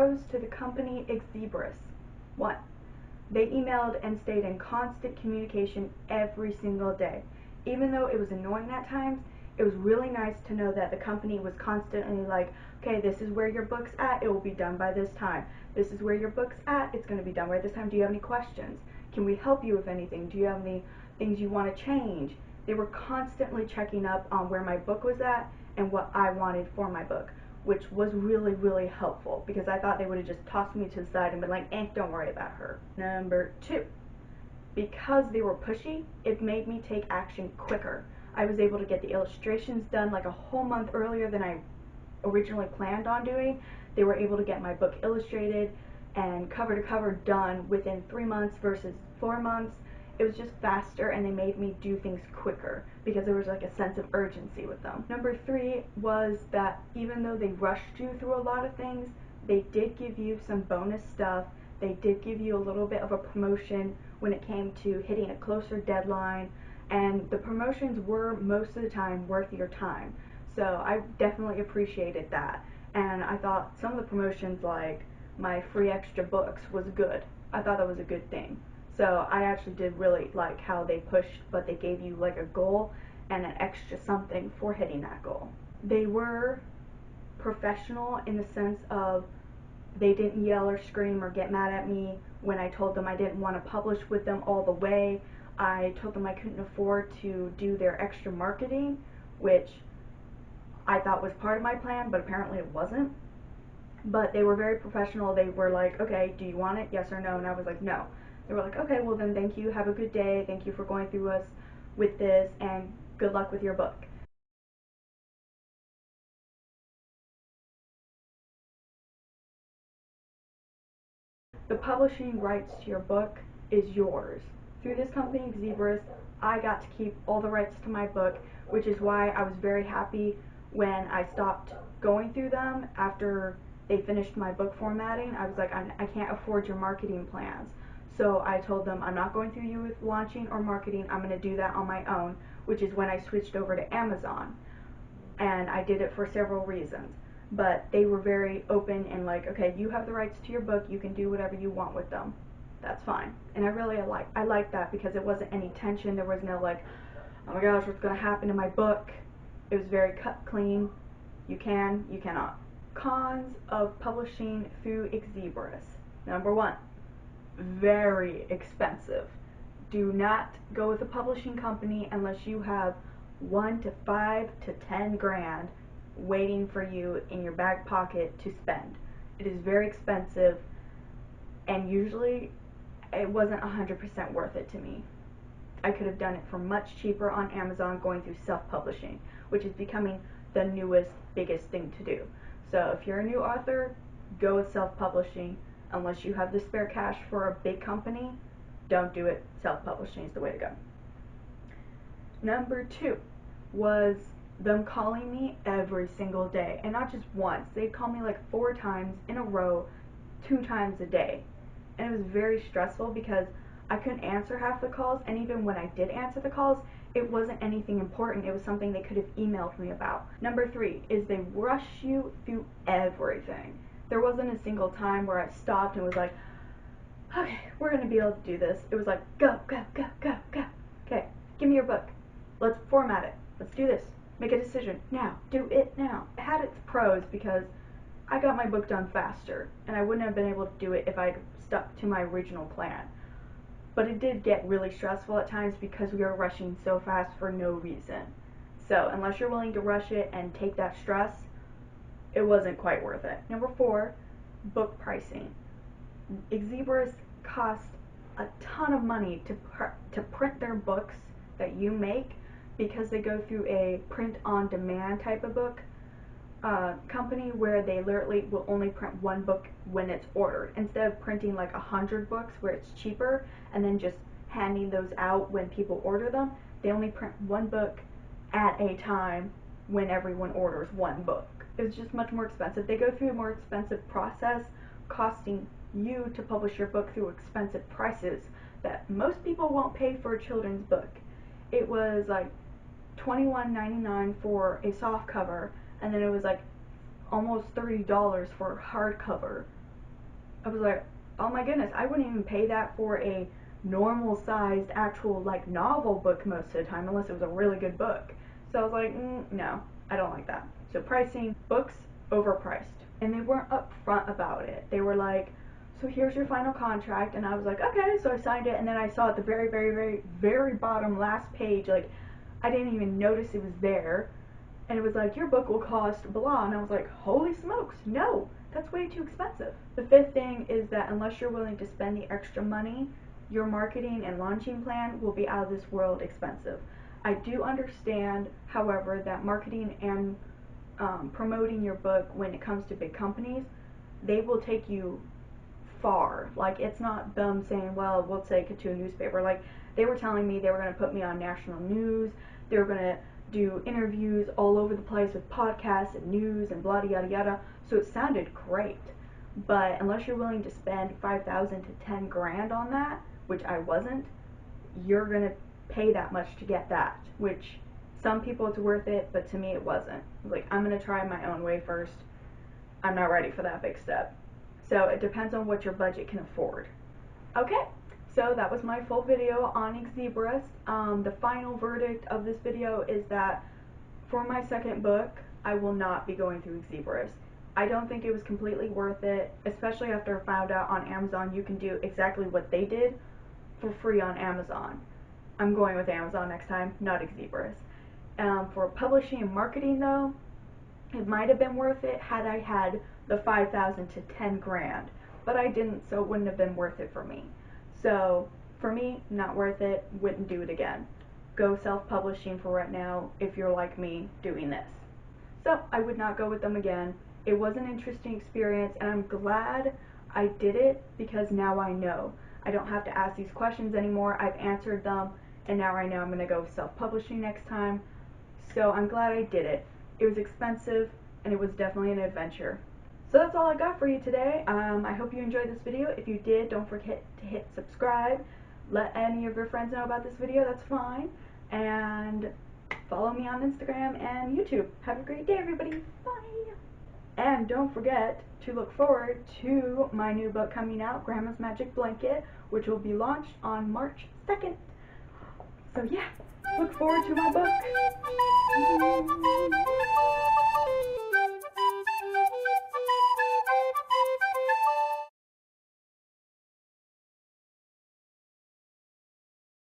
pros to the company Xlibris. 1. They emailed and stayed in constant communication every single day. Even though it was annoying at times, it was really nice to know that the company was constantly like, okay, this is where your book's at, it will be done by this time. This is where your book's at, it's going to be done by this time. Do you have any questions? Can we help you with anything? Do you have any things you want to change? They were constantly checking up on where my book was at and what I wanted for my book, which was really, really helpful, because I thought they would have just tossed me to the side and been like, don't worry about her. Number 2, because they were pushy, it made me take action quicker. I was able to get the illustrations done like a whole month earlier than I originally planned on doing. They were able to get my book illustrated and cover to cover done within 3 months versus 4 months. It was just faster, and they made me do things quicker because there was like a sense of urgency with them. Number 3 was that even though they rushed you through a lot of things, they did give you some bonus stuff. They did give you a little bit of a promotion when it came to hitting a closer deadline, and the promotions were most of the time worth your time. So I definitely appreciated that, and I thought some of the promotions, like my free extra books, was good. I thought that was a good thing. So I actually did really like how they pushed, but they gave you like a goal and an extra something for hitting that goal. They were professional in the sense of they didn't yell or scream or get mad at me when I told them I didn't want to publish with them all the way. I told them I couldn't afford to do their extra marketing, which I thought was part of my plan, but apparently it wasn't. But they were very professional. They were like, okay, do you want it? Yes or no? And I was like, no. They were like, okay, well then thank you, have a good day, thank you for going through us with this, and good luck with your book. The publishing rights to your book is yours. Through this company, Xlibris, I got to keep all the rights to my book, which is why I was very happy when I stopped going through them after they finished my book formatting. I was like, I can't afford your marketing plans. So I told them, I'm not going through you with launching or marketing, I'm going to do that on my own, which is when I switched over to Amazon. And I did it for several reasons. But they were very open and like, okay, you have the rights to your book, you can do whatever you want with them. That's fine. And I like that, because it wasn't any tension. There was no like, oh my gosh, what's going to happen to my book? It was very cut clean. You can, you cannot. Cons of publishing through Xlibris. Number 1, very expensive. Do not go with a publishing company unless you have 1 to 5 to 10 grand waiting for you in your back pocket to spend. It is very expensive, and usually it wasn't 100% worth it to me. I could have done it for much cheaper on Amazon going through self-publishing, which is becoming the newest, biggest thing to do. So if you're a new author, go with self-publishing. Unless you have the spare cash for a big company, don't do it. Self-publishing is the way to go. Number 2 was them calling me every single day, and not just once. They'd call me like 4 times in a row, 2 times a day, and it was very stressful because I couldn't answer half the calls, and even when I did answer the calls, it wasn't anything important. It was something they could have emailed me about. Number 3 is they rush you through everything. There wasn't a single time where I stopped and was like, okay, we're going to be able to do this. It was like, go, go, go, go, go. Okay, give me your book. Let's format it. Let's do this. Make a decision now. Do it now. It had its pros because I got my book done faster, and I wouldn't have been able to do it if I'd stuck to my original plan. But it did get really stressful at times because we were rushing so fast for no reason. So unless you're willing to rush it and take that stress, it wasn't quite worth it. Number 4, book pricing. Xlibris cost a ton of money to print their books that you make, because they go through a print-on-demand type of book company where they literally will only print one book when it's ordered, instead of printing like 100 books where it's cheaper and then just handing those out when people order them. They only print one book at a time when everyone orders one book. It's just much more expensive. They go through a more expensive process, costing you to publish your book through expensive prices that most people won't pay for a children's book. It was like $21.99 for a soft cover, and then it was like almost $30 for a hardcover, I was like, oh my goodness, I wouldn't even pay that for a normal sized actual like novel book most of the time unless it was a really good book. So I was like, no, I don't like that. So pricing, books overpriced. And they weren't upfront about it. They were like, so here's your final contract, and I was like, okay, so I signed it, and then I saw at the very, very, very, very bottom last page, like, I didn't even notice it was there, and it was like, your book will cost blah, and I was like, holy smokes, no, that's way too expensive. The fifth thing is that unless you're willing to spend the extra money, your marketing and launching plan will be out of this world expensive. I do understand, however, that marketing and promoting your book when it comes to big companies, they will take you far. Like, it's not them saying, well, we'll take it to a newspaper. Like, they were telling me they were going to put me on national news, they were going to do interviews all over the place with podcasts and news and blah yada yada. So it sounded great. But unless you're willing to spend 5,000 to 10 grand on that, which I wasn't, you're going to pay that much to get that, which some people it's worth it, but to me it wasn't. Like, I'm going to try my own way first. I'm not ready for that big step. So it depends on what your budget can afford. Okay, so that was my full video on Xlibris. The final verdict of this video is that for my second book, I will not be going through Xlibris. I don't think it was completely worth it, especially after I found out on Amazon you can do exactly what they did for free on Amazon. I'm going with Amazon next time, not Xlibris. For publishing and marketing though, it might have been worth it had I had the 5,000 to 10 grand, but I didn't, so it wouldn't have been worth it for me. So for me, not worth it, wouldn't do it again. Go self-publishing for right now if you're like me doing this. So I would not go with them again. It was an interesting experience, and I'm glad I did it because now I know. I don't have to ask these questions anymore. I've answered them, and now I know I'm going to go self-publishing next time. So I'm glad I did it. It was expensive, and it was definitely an adventure. So that's all I got for you today. I hope you enjoyed this video. If you did, don't forget to hit subscribe. Let any of your friends know about this video, that's fine. And follow me on Instagram and YouTube. Have a great day, everybody. Bye. And don't forget to look forward to my new book coming out, Grandma's Magic Blanket, which will be launched on March 2nd. So yeah, look forward to my book.